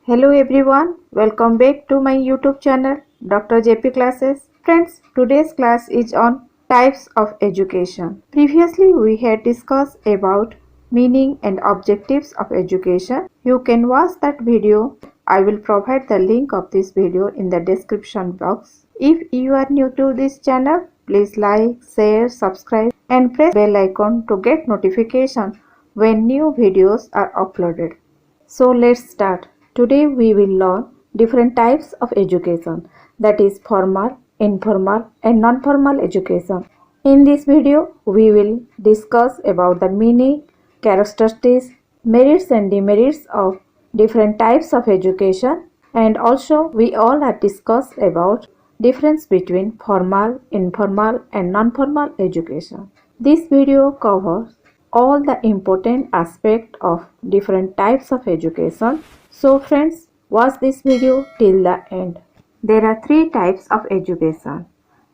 Hello everyone, welcome back to my YouTube channel Dr. JP Classes. Friends, today's class is on types of education. Previously we had discussed about meaning and objectives of education. You can watch that video. I will provide the link of this video in the description box. If you are new to this channel, please like, share, subscribe and press bell icon to get notification when new videos are uploaded. So let's start. Today we will learn different types of education, that is formal, informal and non-formal education. In this video we will discuss about the meaning, characteristics, merits and demerits of different types of education, and also we all have discussed about difference between formal, informal and non-formal education. This video covers all the important aspects of different types of education. So friends, watch this video till the end. There are three types of education,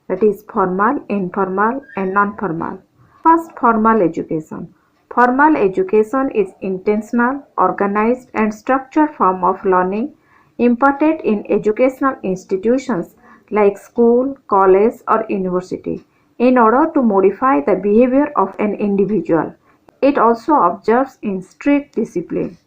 that is formal, informal and non-formal. First, formal education. Formal education is intentional, organized and structured form of learning imparted in educational institutions like school, college or university in order to modify the behavior of an individual. It also observes in strict discipline.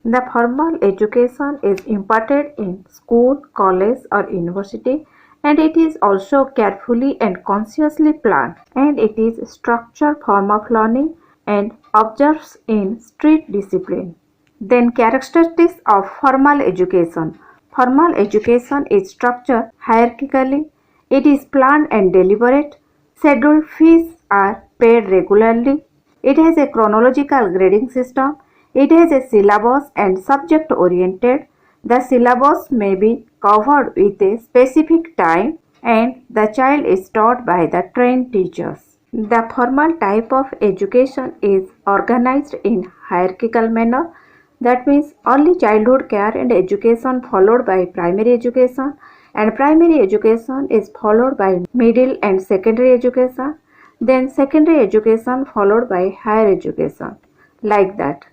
The formal education is imparted in school, college or university, and it is also carefully and consciously planned, and it is a structured form of learning and observes in strict discipline. Then characteristics of formal education. Formal education is structured hierarchically. It is planned and deliberate. Scheduled fees are paid regularly. It has a chronological grading system. It has a syllabus and subject oriented. The syllabus may be covered with a specific time and the child is taught by the trained teachers. The formal type of education is organized in hierarchical manner. That means early childhood care and education followed by primary education, and primary education is followed by middle and secondary education, then secondary education followed by higher education, like that.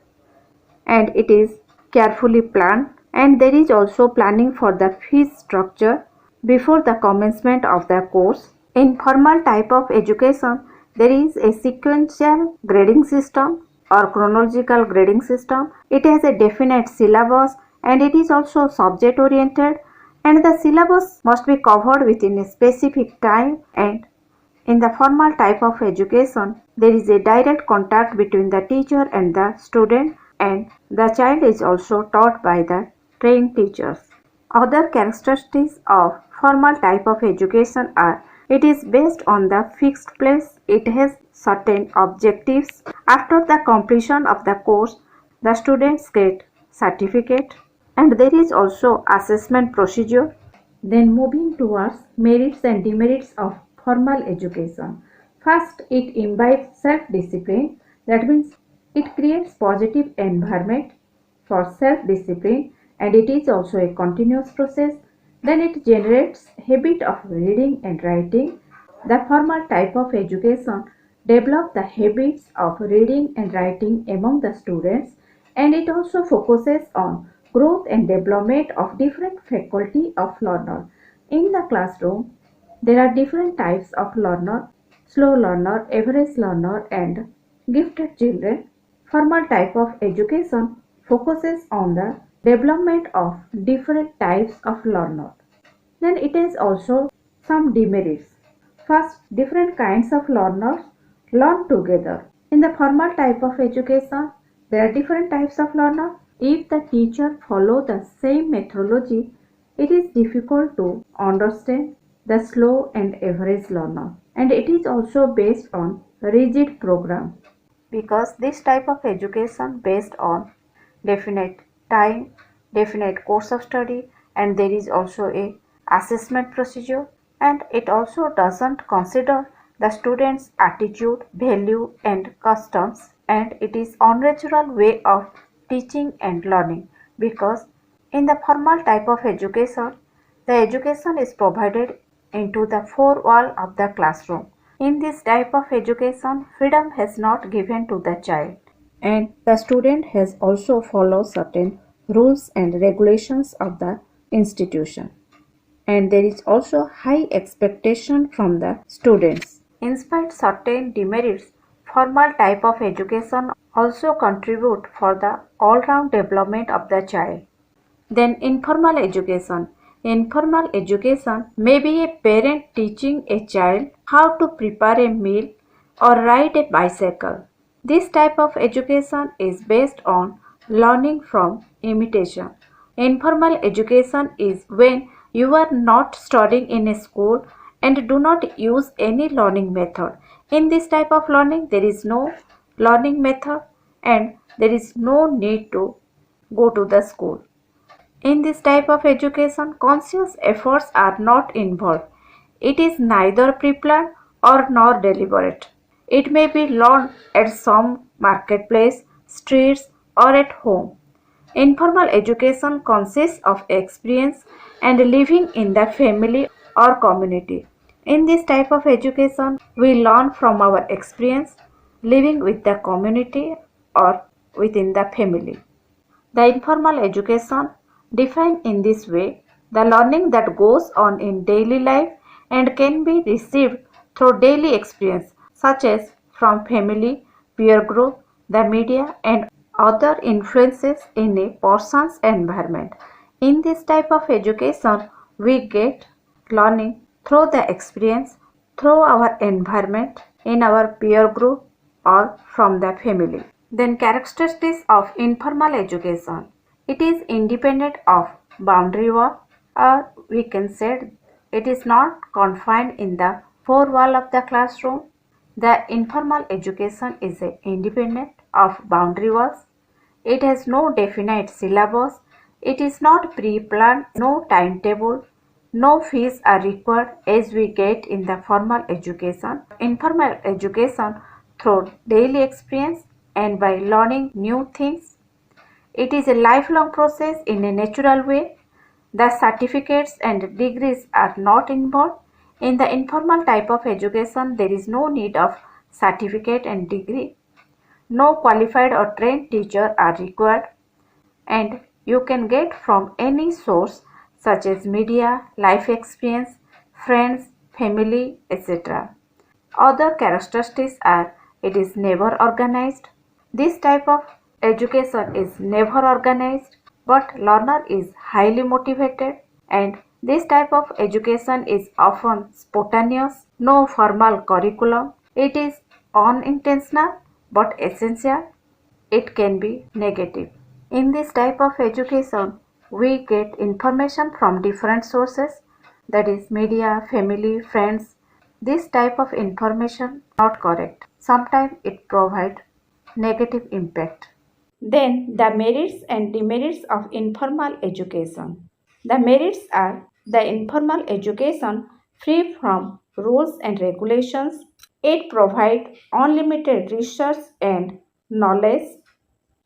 And it is carefully planned, and there is also planning for the fee structure before the commencement of the course. In formal type of education, there is a sequential grading system or chronological grading system. It has a definite syllabus and it is also subject oriented, and the syllabus must be covered within a specific time. And in the formal type of education, there is a direct contact between the teacher and the student, and the child is also taught by the trained teachers. Other characteristics of formal type of education are: it is based on the fixed place, it has certain objectives. After the completion of the course, the students get certificate, and there is also assessment procedure. Then moving towards merits and demerits of formal education. First, it imbibes self-discipline. That means it creates positive environment for self-discipline, and it is also a continuous process. Then it generates habit of reading and writing. The formal type of education develops the habits of reading and writing among the students, and it also focuses on growth and development of different faculty of learner. In the classroom, there are different types of learner: slow learner, average learner and gifted children. Formal type of education focuses on the development of different types of learner. Then it is also some demerits. First, different kinds of learners learn together. In the formal type of education, there are different types of learner. If the teacher follow the same methodology, it is difficult to understand the slow and average learner. And it is also based on rigid program, because this type of education based on definite time, definite course of study, and there is also a assessment procedure, and it also doesn't consider the students' attitude, value and customs, and it is unnatural way of teaching and learning, because in the formal type of education, the education is provided into the four wall of the classroom. In this type of education, freedom has not given to the child, and the student has also followed certain rules and regulations of the institution. And there is also high expectation from the students. In spite certain demerits, formal type of education also contribute for the all-round development of the child. Then informal education. Informal education may be a parent teaching a child how to prepare a meal or ride a bicycle. This type of education is based on learning from imitation. Informal education is when you are not studying in a school and do not use any learning method. In this type of learning, there is no learning method and there is no need to go to the school. In this type of education, conscious efforts are not involved. It is neither pre-planned or nor deliberate. It may be learned at some marketplace, streets, or at home. Informal education consists of experience and living in the family or community. In this type of education, we learn from our experience living with the community or within the family. The informal education defined in this way the learning that goes on in daily life and can be received through daily experience such as from family, peer group, the media and other influences in a person's environment. In this type of education we get learning through the experience, through our environment, in our peer group or from the family. Then characteristics of informal education. It is independent of boundary wall, or we can say it is not confined in the four wall of the classroom. The informal education is independent of boundary walls. It has no definite syllabus. It is not pre-planned, no timetable, no fees are required as we get in the formal education. Informal education through daily experience and by learning new things. It is a lifelong process in a natural way. The certificates and degrees are not involved. In the informal type of education, there is no need of certificate and degree. No qualified or trained teacher are required and you can get from any source such as media, life experience, friends, family, etc. Other characteristics are it is never organized. This type of education is never organized but learner is highly motivated and this type of education is often spontaneous, no formal curriculum. It is unintentional but essential. It can be negative. In this type of education, we get information from different sources that is media, family, friends. This type of information not correct. Sometimes it provides negative impact. Then the merits and demerits of informal education. The merits are the informal education free from rules and regulations. It provides unlimited research and knowledge.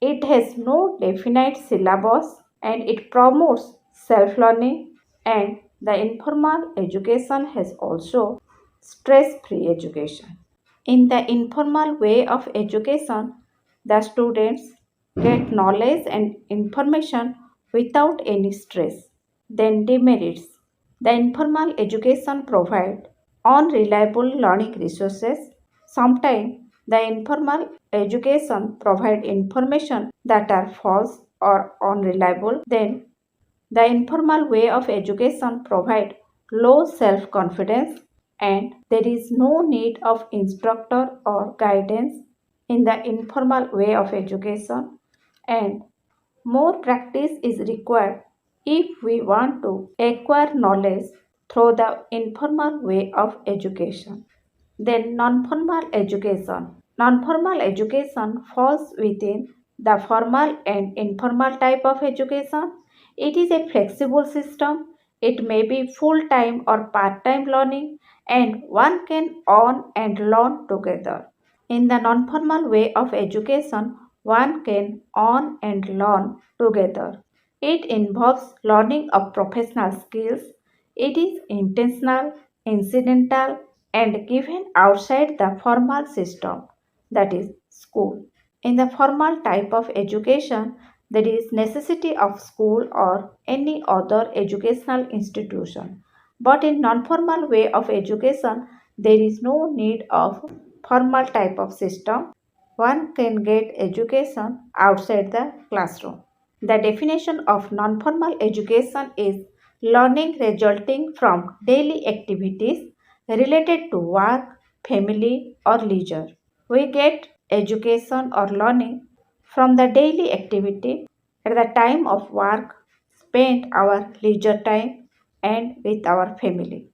It has no definite syllabus and it promotes self-learning and the informal education has also stress-free education. In the informal way of education, the students get knowledge and information without any stress. Then demerits. The informal education provides unreliable learning resources. Sometimes the informal education provides information that are false or unreliable. Then the informal way of education provides low self-confidence and there is no need of instructor or guidance in the informal way of education and more practice is required if we want to acquire knowledge through the informal way of education. Then non-formal education. Non-formal education falls within the formal and informal type of education. It is a flexible system. It may be full-time or part-time learning and one can earn and learn together. In the non-formal way of education, one can earn and learn together. It involves learning of professional skills. It is intentional, incidental, and given outside the formal system, that is, school. In the formal type of education, There is necessity of school or any other educational institution. But in non-formal way of education, there is no need of formal type of system. One can get education outside the classroom. The definition of non-formal education is learning resulting from daily activities related to work, family or leisure. We get education or learning from the daily activity at the time of work, spend our leisure time and with our family.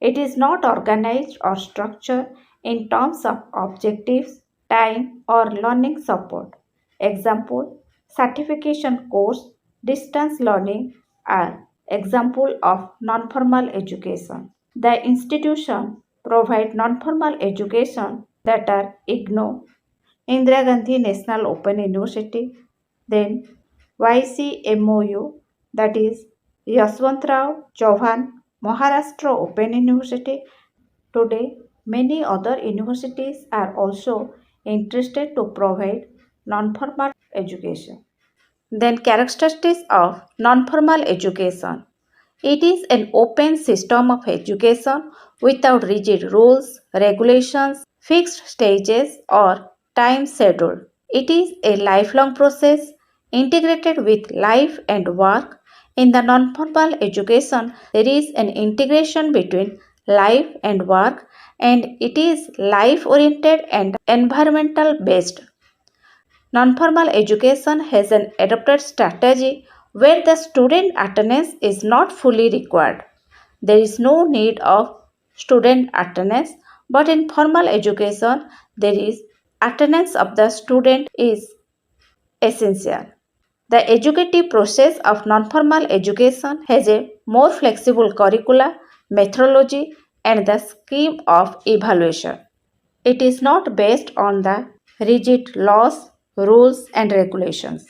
It is not organized or structured in terms of objectives, time, or learning support. Example, certification course, distance learning are example of non-formal education. The institution provide non-formal education that are IGNO, Indira Gandhi National Open University, then YCMOU, that is Yashwantrao Chauhan Maharashtra Open University. Today, many other universities are also interested to provide non-formal education. Then characteristics of non-formal education. It is an open system of education without rigid rules, regulations, fixed stages, or time schedule. It is a lifelong process integrated with life and work. In the non-formal education, there is an integration between life and work, and it is life oriented and environmental based. Non-formal education has an adopted strategy where the student attendance is not fully required. There is no need of student attendance, but in formal education, there is attendance of the student is essential. The educative process of non-formal education has a more flexible curricula, methodology, and the scheme of evaluation. It is not based on the rigid laws, rules, and regulations,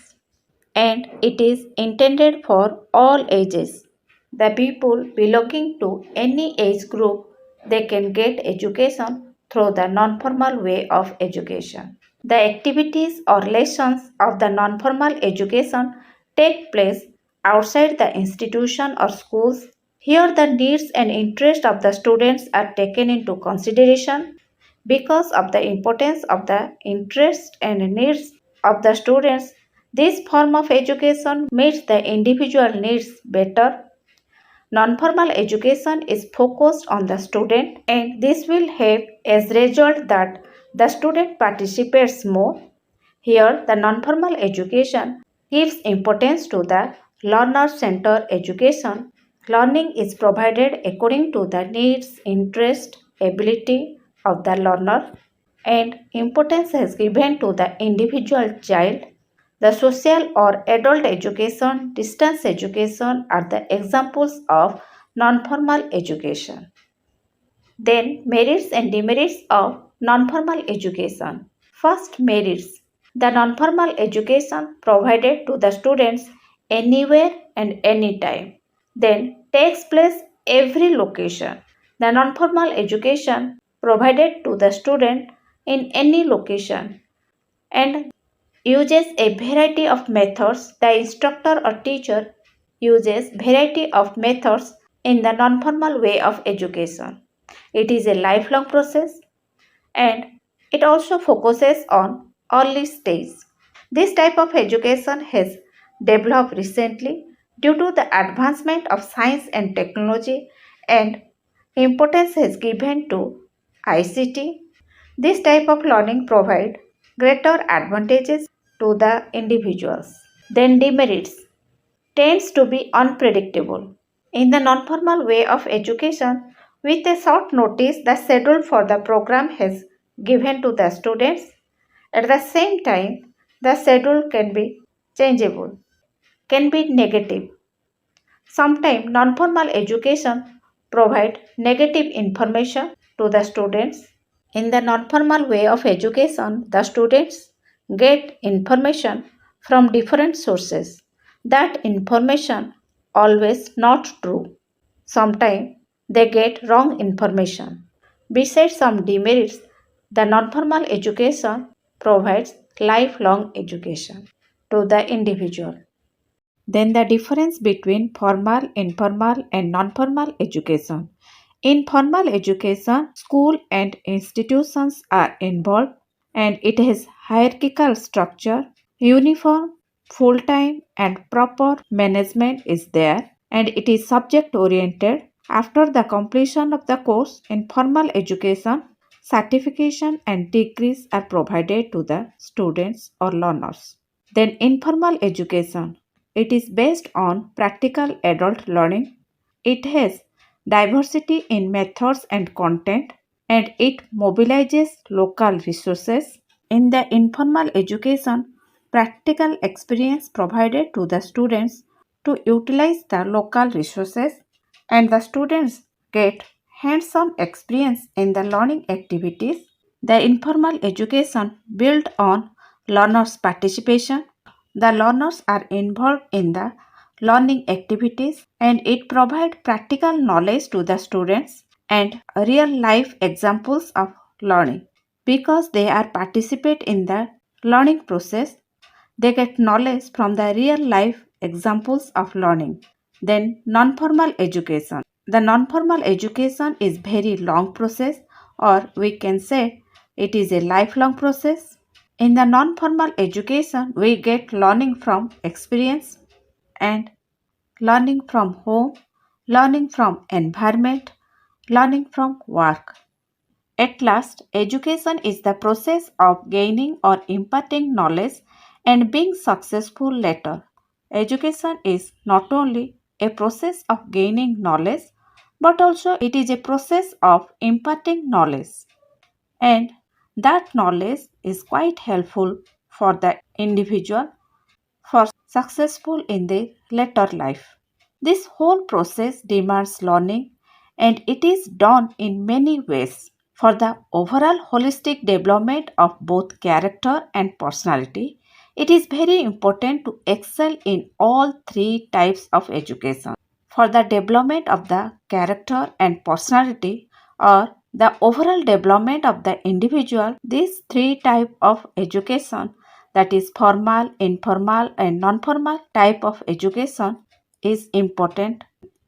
and it is intended for all ages. The people belonging to any age group they can get education through the non-formal way of education. The activities or lessons of the non-formal education take place outside the institution or schools. Here the needs and interests of the students are taken into consideration. Because of the importance of the interests and needs of the students, this form of education meets the individual needs better. Non-formal education is focused on the student, and this will have as result that the student participates more. Here, the non-formal education gives importance to the learner-centered education. Learning is provided according to the needs, interest, ability of the learner, and importance is given to the individual child. The social or adult education, distance education are the examples of non-formal education. Then, merits and demerits of non-formal education. First, merits. The non-formal education provided to the students anywhere and anytime. Then, takes place every location. The non-formal education provided to the student in any location and uses a variety of methods. The instructor or teacher uses variety of methods in the non-formal way of education. It is a lifelong process and it also focuses on early stage. This type of education has developed recently due to the advancement of science and technology, and importance is given to ICT. This type of learning provides greater advantages to the individuals. Then demerits tends to be unpredictable. In the non-formal way of education, with a short notice, the schedule for the program is given to the students. At the same time, the schedule can be changeable, can be negative. Sometimes non-formal education provides negative information to the students. In the non-formal way of education, the students get information from different sources. That information always not true. Sometimes they get wrong information. Besides some demerits, the non-formal education provides lifelong education. to the individual. Then the difference between formal, informal and non-formal education. In formal education, school and institutions are involved and it has hierarchical structure, uniform, full-time and proper management is there and it is subject oriented. After the completion of the course in formal education, certification and degrees are provided to the students or learners. Then informal education. It is based on practical adult learning. It has diversity in methods and content and it mobilizes local resources. In the informal education, practical experience provided to the students to utilize the local resources and the students get hands-on experience in the learning activities. The informal education built on learners' participation. The learners are involved in the learning activities and it provides practical knowledge to the students and real life examples of learning. Because they are participate in the learning process, they get knowledge from the real life examples of learning. Then non-formal education. The non-formal education is very long process or we can say it is a lifelong process. In the non-formal education, we get learning from experience and learning from home, learning from environment, learning from work. At last, education is the process of gaining or imparting knowledge and being successful later. Education is not only a process of gaining knowledge, but also it is a process of imparting knowledge. And that knowledge is quite helpful for the individual for successful in their later life. This whole process demands learning and it is done in many ways. For the overall holistic development of both character and personality, it is very important to excel in all three types of education. For the development of the character and personality or the overall development of the individual, these three types of education, that is formal, informal and non-formal type of education is important.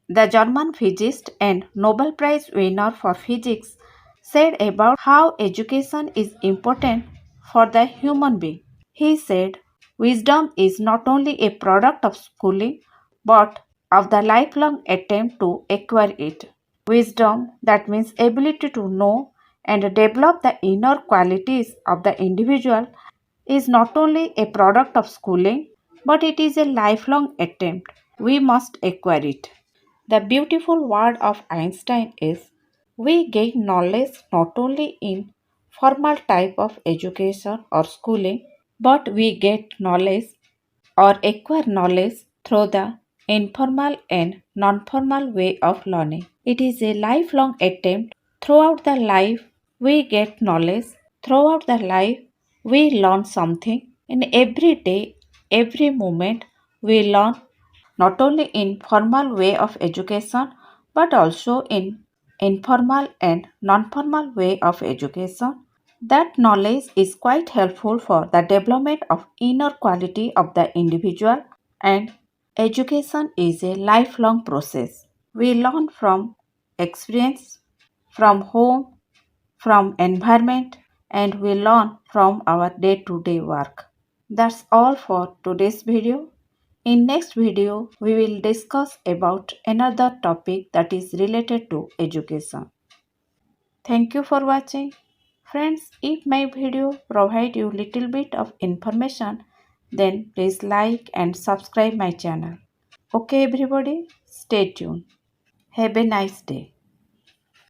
The German physicist and Nobel Prize winner for physics said about how education is important for the human being. He said, wisdom is not only a product of schooling but of the lifelong attempt to acquire it. Wisdom, that means ability to know and develop the inner qualities of the individual, is not only a product of schooling but it is a lifelong attempt. We must acquire it. The beautiful word of Einstein is we gain knowledge not only in formal type of education or schooling, but we get knowledge or acquire knowledge through the informal and non-formal way of learning. It is a lifelong attempt. Throughout the life, we get knowledge. Throughout the life, we learn something. In every day, every moment, we learn not only in formal way of education but also in informal and non-formal way of education. That knowledge is quite helpful for the development of inner quality of the individual and education is a lifelong process. We learn from experience, from home, from environment and we learn from our day-to-day work. That's all for today's video. In next video, we will discuss about another topic that is related to education. Thank you for watching. Friends, if my video provide you little bit of information, then please like and subscribe my channel. Okay everybody, stay tuned. Have a nice day.